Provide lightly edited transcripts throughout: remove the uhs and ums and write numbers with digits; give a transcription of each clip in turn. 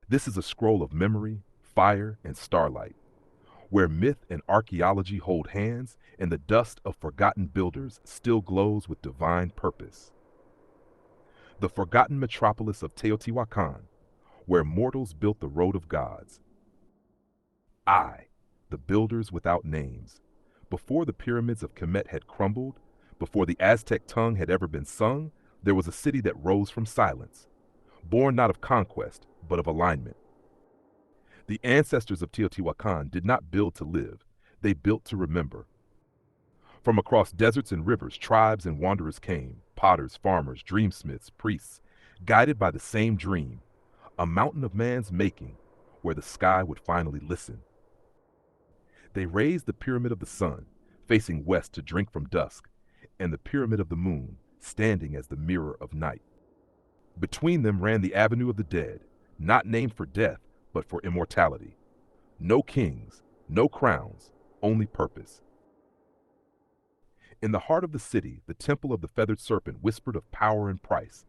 This is a scroll of memory, fire, and starlight, where myth and archaeology hold hands and the dust of forgotten builders still glows with divine purpose. The forgotten metropolis of Teotihuacan, where mortals built the road of gods. I, the builders without names. Before the pyramids of Kemet had crumbled, before the Aztec tongue had ever been sung, there was a city that rose from silence, born not of conquest, but of alignment. The ancestors of Teotihuacan did not build to live, they built to remember. From across deserts and rivers, tribes and wanderers came, potters, farmers, dreamsmiths, priests, guided by the same dream, a mountain of man's making, where the sky would finally listen. They raised the pyramid of the sun, facing west to drink from dusk, and the pyramid of the moon, standing as the mirror of night. Between them ran the avenue of the dead, not named for death, but for immortality. No kings, no crowns, only purpose. In the heart of the city, the temple of the feathered serpent whispered of power and price.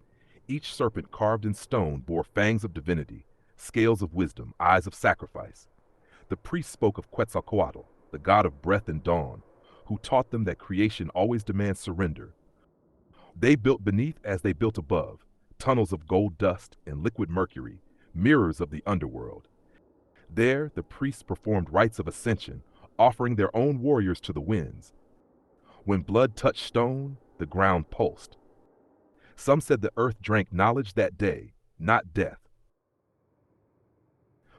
Each serpent carved in stone bore fangs of divinity, scales of wisdom, eyes of sacrifice. The priests spoke of Quetzalcoatl, the god of breath and dawn, who taught them that creation always demands surrender. They built beneath as they built above, tunnels of gold dust and liquid mercury, mirrors of the underworld. There, the priests performed rites of ascension, offering their own warriors to the winds. When blood touched stone, the ground pulsed. Some said the earth drank knowledge that day, not death.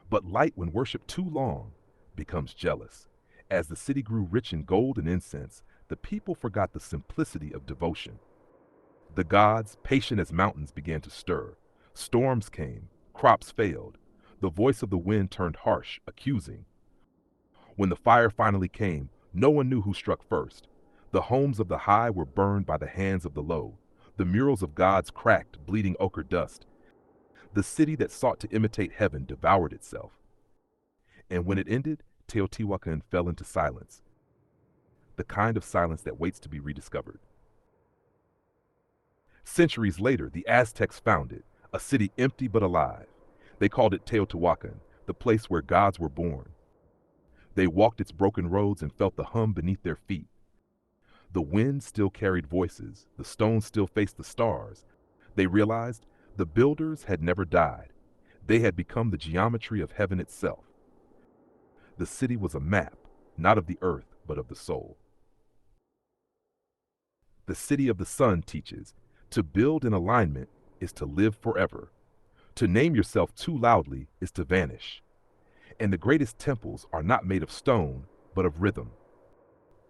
But light, when worshipped too long, becomes jealous. As the city grew rich in gold and incense, the people forgot the simplicity of devotion. The gods, patient as mountains, began to stir. Storms came, crops failed. The voice of the wind turned harsh, accusing. When the fire finally came, no one knew who struck first. The homes of the high were burned by the hands of the low. The murals of gods cracked, bleeding ochre dust. The city that sought to imitate heaven devoured itself. And when it ended, Teotihuacan fell into silence, the kind of silence that waits to be rediscovered. Centuries later, the Aztecs found it, a city empty but alive. They called it Teotihuacan, the place where gods were born. They walked its broken roads and felt the hum beneath their feet. The wind still carried voices, the stones still faced the stars. They realized the builders had never died. They had become the geometry of heaven itself. The city was a map, not of the earth, but of the soul. The city of the sun teaches, to build in alignment is to live forever. To name yourself too loudly is to vanish. And the greatest temples are not made of stone, but of rhythm.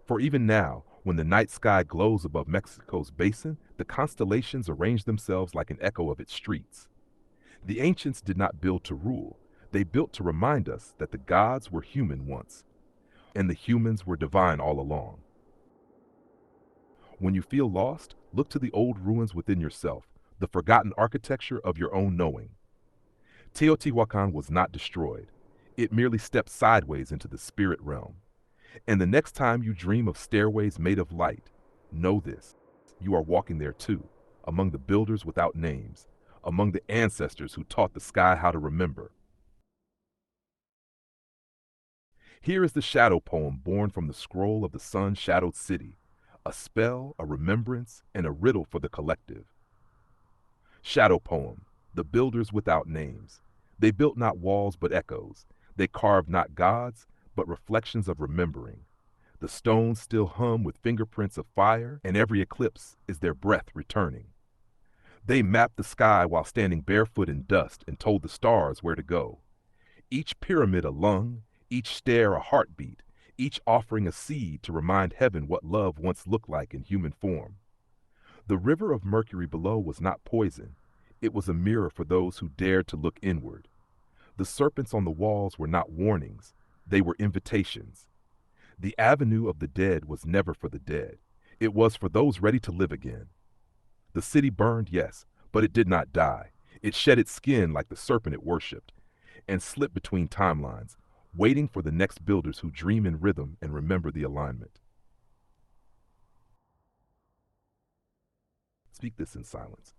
For even now, when the night sky glows above Mexico's basin, the constellations arrange themselves like an echo of its streets. The ancients did not build to rule. They built to remind us that the gods were human once, and the humans were divine all along. When you feel lost, look to the old ruins within yourself, the forgotten architecture of your own knowing. Teotihuacan was not destroyed. It merely stepped sideways into the spirit realm. And the next time you dream of stairways made of light, know this: you are walking there too, among the builders without names, among the ancestors who taught the sky how to remember. Here is the shadow poem born from the scroll of the sun-shadowed city, a spell, a remembrance, and a riddle for the collective. Shadow poem, the builders without names. They built not walls but echoes. They carved not gods, but reflections of remembering. The stones still hum with fingerprints of fire, and every eclipse is their breath returning. They mapped the sky while standing barefoot in dust and told the stars where to go. Each pyramid a lung, each stair a heartbeat, each offering a seed to remind heaven what love once looked like in human form. The river of mercury below was not poison. It was a mirror for those who dared to look inward. The serpents on the walls were not warnings. They were invitations. The avenue of the dead was never for the dead. It was for those ready to live again. The city burned, yes, but it did not die. It shed its skin like the serpent it worshipped, and slipped between timelines, waiting for the next builders who dream in rhythm and remember the alignment. Speak this in silence.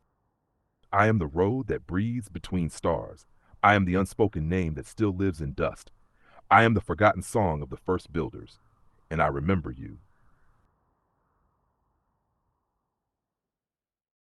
I am the road that breathes between stars. I am the unspoken name that still lives in dust. I am the forgotten song of the first builders, and I remember you.